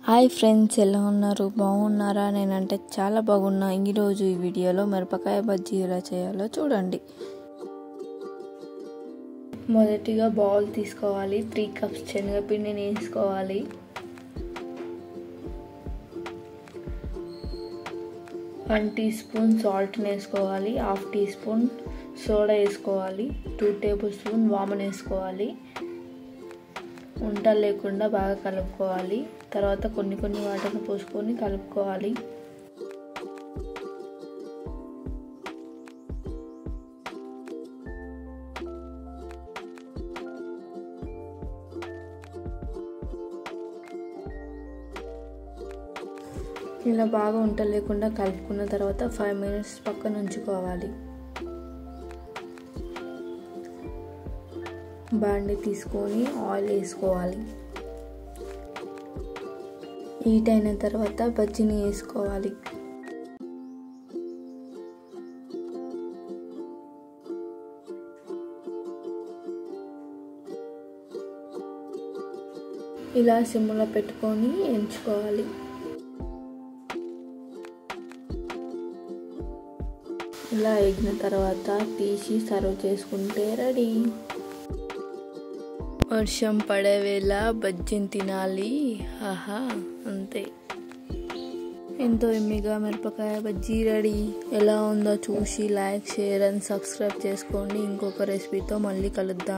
Hi friends, ఎలా ఉన్నారు? బాగున్నారా? నేనంటే చాలా బాగున్నా. ఈరోజు ఈ వీడియోలో మిరపకాయ బజ్జీ ఎలా చేయాలో చూడండి. మొదటిగా బౌల్ తీసుకోవాలి. 3 కప్స్ శనగపిండిని వేసుకోవాలి. వన్ టీ స్పూన్ సాల్ట్ని వేసుకోవాలి. 1/2 టీ స్పూన్ సోడా వేసుకోవాలి. 2 టేబుల్ స్పూన్ వామును వేసుకోవాలి. ఉంటలు లేకుండా బాగా కలుపుకోవాలి. తర్వాత కొన్ని వాటర్ని పోసుకొని కలుపుకోవాలి. ఇలా బాగా ఉంటలు లేకుండా కలుపుకున్న తర్వాత 5 మినిట్స్ పక్కన ఉంచుకోవాలి. బాండి తీసుకొని ఆయిల్ వేసుకోవాలి. హీట్ అయిన తర్వాత బజ్జీని వేసుకోవాలి. ఇలా సిమ్లో పెట్టుకొని ఎంచుకోవాలి. ఇలా ఎగిన తర్వాత తీసి సర్వ్ చేసుకుంటే రెడీ. వర్షం పడే వేళ బజ్జీని తినాలి. ఆహా, అంతే. ఎంతో ఎమ్మిగా మిరపకాయ బజ్జీ రెడీ. ఎలా ఉందో చూసి లైక్, షేర్ అండ్ సబ్స్క్రైబ్ చేసుకోండి. ఇంకొక రెసిపీతో మళ్ళీ కలుద్దాం.